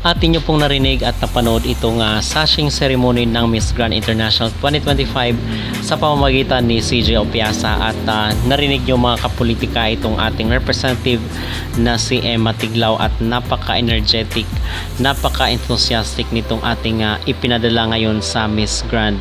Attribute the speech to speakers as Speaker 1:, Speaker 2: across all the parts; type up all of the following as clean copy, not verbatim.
Speaker 1: Atin nyo pong narinig at napanood itong sashing ceremony ng Miss Grand International 2025 sa pamamagitan ni CJ Opiasa at narinig nyo mga kapolitika itong ating representative na si Emma Tiglao at napaka-energetic, napaka-enthusiastic nitong ating ipinadala ngayon sa Miss Grand.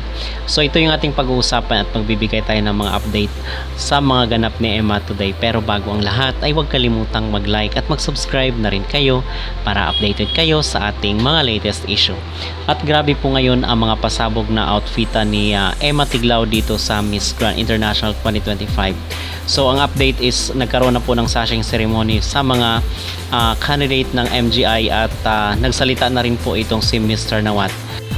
Speaker 1: So ito yung ating pag-uusapan at magbibigay tayo ng mga update sa mga ganap ni Emma today. Pero bago ang lahat ay huwag kalimutang mag-like at mag-subscribe na rin kayo para updated kayo sa ating mga latest issue. At grabe po ngayon ang mga pasabog na outfitan ni Emma Tiglao dito sa Miss Grand International 2025. So ang update is nagkaroon na po ng sashing ceremony sa mga candidate ng MGI at nagsalita na rin po itong si Mr. Nawat.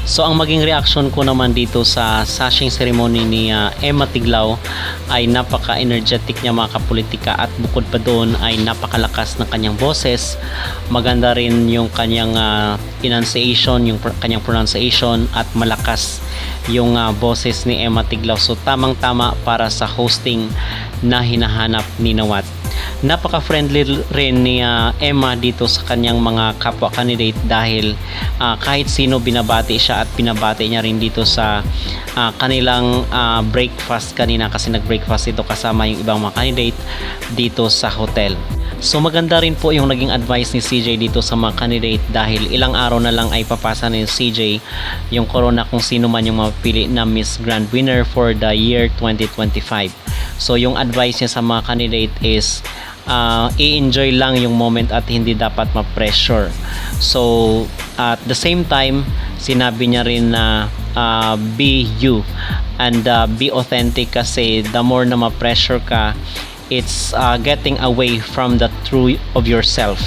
Speaker 1: So ang maging reaction ko naman dito sa sashing ceremony ni Emma Tiglao ay napaka-energetic niya mga kapolitika at bukod pa doon ay napakalakas ng kanyang boses. Maganda rin yung kanyang enunciation, yung kanyang pronunciation at malakas yung boses ni Emma Tiglao. So tamang-tama para sa hosting na hinahanap ni Nawat. Napaka-friendly rin ni Emma dito sa kanyang mga kapwa candidate dahil kahit sino binabati siya at pinabati niya rin dito sa kanilang breakfast kanina kasi nag-breakfast ito kasama yung ibang mga candidate dito sa hotel. So maganda rin po yung naging advice ni CJ dito sa mga candidate dahil ilang araw na lang ay papasa ni CJ yung corona kung sino man yung mapili na Miss Grand Winner for the year 2025. So yung advice niya sa mga candidate is i-enjoy lang yung moment at hindi dapat ma-pressure. So at the same time sinabi niya rin na be you and be authentic kasi the more na ma-pressure ka, it's getting away from the truth of yourself.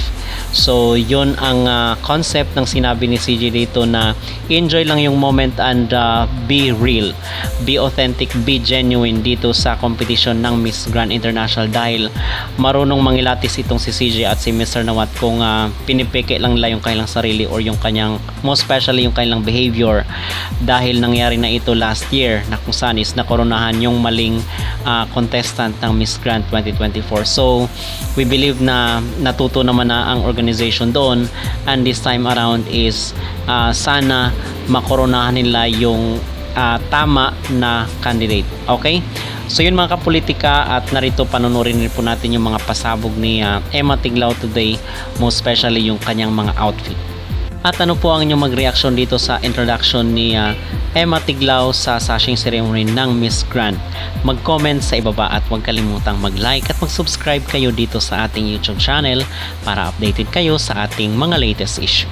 Speaker 1: So yun ang concept ng sinabi ni CJ dito na enjoy lang yung moment and be real, be authentic, be genuine dito sa competition ng Miss Grand International dahil marunong mangilatis itong si CJ at si Mr. Nawat kung pinipeke lang nila yung kanilang sarili or yung kanyang, most especially yung kanilang behavior dahil nangyari na ito last year na kung saan is nakoronahan yung maling contestant ng Miss Grand 2024. So we believe na natuto naman na ang organization doon and this time around is sana makoronahan nila yung tama na candidate. Okay? So yun mga kapolitika at narito panunurin rin po natin yung mga pasabog ni Emma Tiglao today, most especially yung kanyang mga outfit. At ano po ang inyong mag-reaction dito sa introduction ni Emma Tiglao sa sashing ceremony ng Miss Grand? Mag-comment sa ibaba at huwag kalimutang mag-like at mag-subscribe kayo dito sa ating YouTube channel para updated kayo sa ating mga latest issue.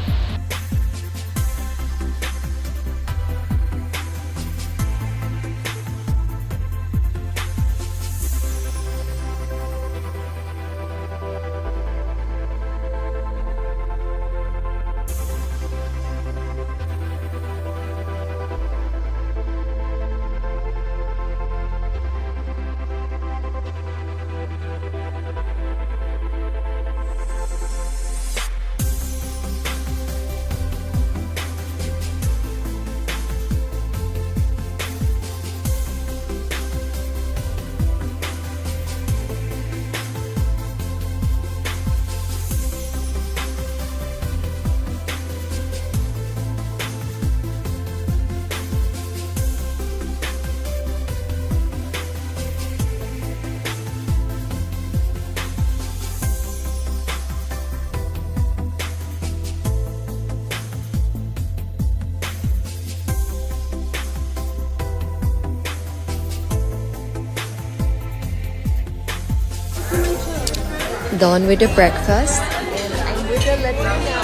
Speaker 2: Done with the breakfast. And I'm with the Latina.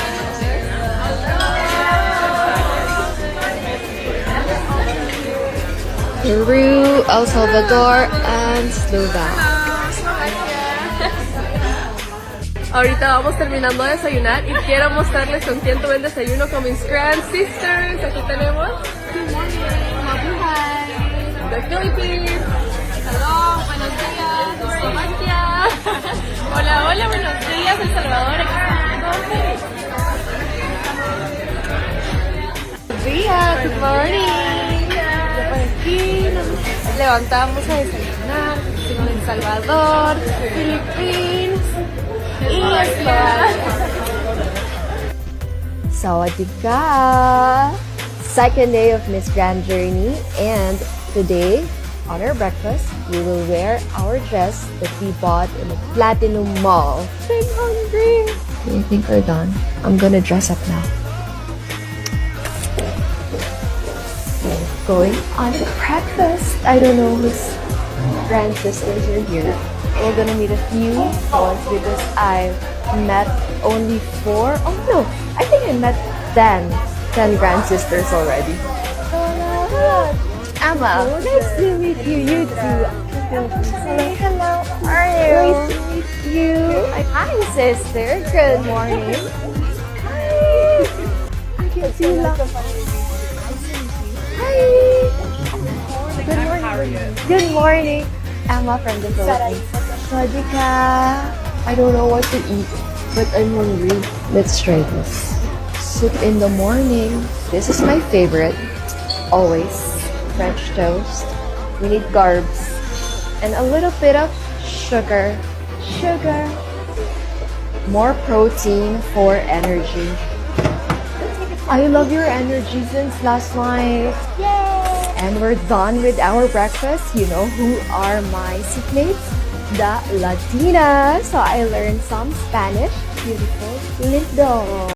Speaker 2: Peru, El Salvador, and Slovenia.
Speaker 3: Ahorita vamos terminando de desayunar y quiero mostrarles con quién tuve el desayuno con mis Grand Sisters. Aquí tenemos The Philippines. Hello, buenos días, Slovakia. Hola, hola, buenos días, El Salvador. Buenos días, good morning. Ya por aquí nos levantamos a desayunar con El Salvador, Philippines y Eslovaquia.
Speaker 2: Sawadee ka! Second day of Miss Grand Journey, and today, on our breakfast, we will wear our dress that we bought in the Platinum Mall. I'm hungry! Do you think we're done? I'm gonna dress up now. Going on to breakfast. I don't know whose grand sisters are here. We're gonna meet a few ones because I've met only 4. Oh no, I think I met 10 grand sisters already. Emma, nice to meet you. You too. Hello, how are you? Nice to meet you. Hi, sister. Good morning. Hi. I can see you. Hi. Good morning. How are you? Good morning. Emma from the Philippines. Sawadee ka. I don't know what to eat, but I'm hungry. Let's try this. Soup in the morning. This is my favorite. Always. French toast. We need carbs. And a little bit of sugar. Sugar. More protein for energy. I love your energy since last night. Yay! And we're done with our breakfast. You know who are my seatmates? The Latinas. So I learned some Spanish. Beautiful. Lindo.